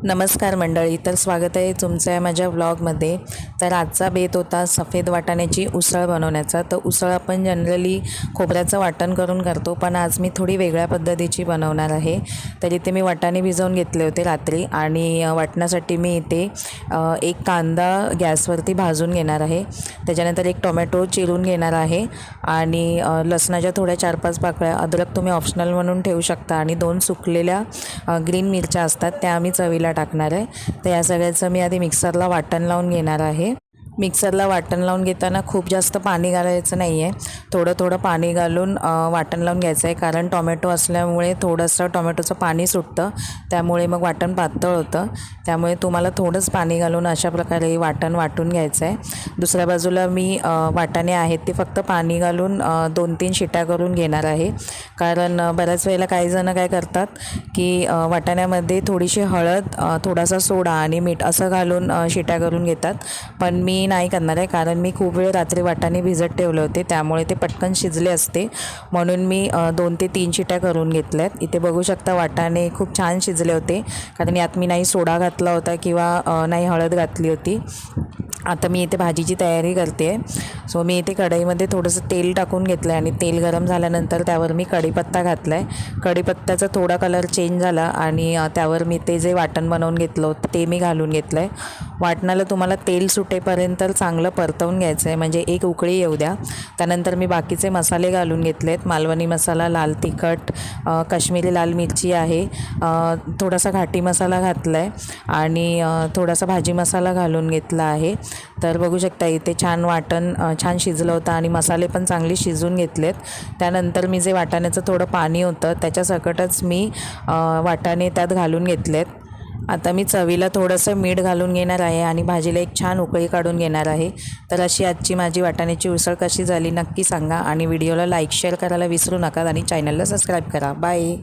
नमस्कार मंडळी, तर स्वागत आहे तुमचं माझ्या व्लॉगमध्ये। तर आजचा बेत होता सफेद वाटाण्याची उसळ बनवण्याचा। तर उसळ आपण जनरली खोबऱ्याचं वाटण करून करतो, पण आज मी थोडी वेगळ्या पद्धतीची बनवणार आहे। तर इथे मी वाटाणे भिजवून घेतले होते रात्री आणि वाटण्यासाठी मी इथे एक कांदा गॅसवरती भाजून घेणार आहे। त्याच्यानंतर एक टोमॅटो चिरून घेणार आहे आणि लसणाच्या थोड्या 4-5 पाकळ्या, अद्रक तुम्ही ऑप्शनल म्हणून ठेवू शकता आणि 2 सुकलेल्या ग्रीन मिरच्या असतात त्या आम्ही चवीला टाकणार आहे। तर या सगळ्याचं मी आधी मिक्सरला वाटण लावून घेणार आहे। मिक्सरला वाटण लावून घेताना खूप जास्त पाणी घालायचं नाही आहे, थोडं थोडं पाणी घालून वाटण लावून घ्यायचं आहे, कारण टोमॅटो असल्यामुळे थोडंसं टोमॅटोचं पाणी सुटतं, त्यामुळे मग वाटण पातळ होतं। त्यामुळे तुम्हाला थोडंच पाणी घालून अशा प्रकारे वाटण वाटून घ्यायचं आहे। दुसऱ्या बाजूला मी वाटाणे आहेत ते फक्त पाणी घालून 2-3 शिट्या करून घेणार आहे, कारण बऱ्याच वेळेला काही जण काय करतात की वाटाण्यामध्ये थोडीशी हळद, थोडासा सोडा आणि मीठ असं घालून शिट्या करून घेतात, पण मी नाही करणार आहे, कारण मी खूप वेळ रात्री वाटाणे भिजत ठेवले होते, त्यामुळे ते पटकन शिजले असते, म्हणून मी 2 ते 3 शिट्या करून घेतल्यात। इथे बघू शकता वाटाणे खूप छान शिजले होते, कारण यात मी नाही सोडा घातला होता किंवा नाही हळद घातली होती। आता मी इथे भाजीची तयारी करते आहे। सो मी इथे कढईमध्ये थोडंसं तेल टाकून घेतलं आहे आणि तेल गरम झाल्यानंतर त्यावर मी कढीपत्ता घातला आहे। कढीपत्त्याचा थोडा कलर चेंज झाला आणि त्यावर मी ते जे वाटण बनवून घेतलं होतं ते मी घालून घेतलं आहे। वाटणाला तुम्हाला तेल सुटेपर्यंत चांगलं परतवून घ्यायचं आहे, म्हणजे एक उकळी येऊ द्या। त्यानंतर मी बाकीचे मसाले घालून घेतले आहेत। मालवणी मसाला, लाल तिखट, काश्मीरी लाल मिरची आहे, थोडासा घाटी मसाला घातला आहे आणि थोडासा भाजी मसाला घालून घेतला आहे। तर बघू शकता इथे छान वाटण छान शिजलं होतं आणि मसाले पण चांगले शिजून घेतलेत। त्यानंतर मी जे वाटाण्याचं थोडं पाणी होतं त्याच्यासकटच मी वाटाणे त्यात घालून घेतलेत। आता मी चवीला थोडंसं मीठ घालून घेणार आहे आणि भाजीला एक छान उकळी काढून घेणार आहे। तर अशी आजची माझी वाटाण्याची उसळ कशी झाली नक्की सांगा आणि व्हिडिओला लाईक शेअर करायला विसरू नका आणि चॅनलला सबस्क्राईब करा। बाय।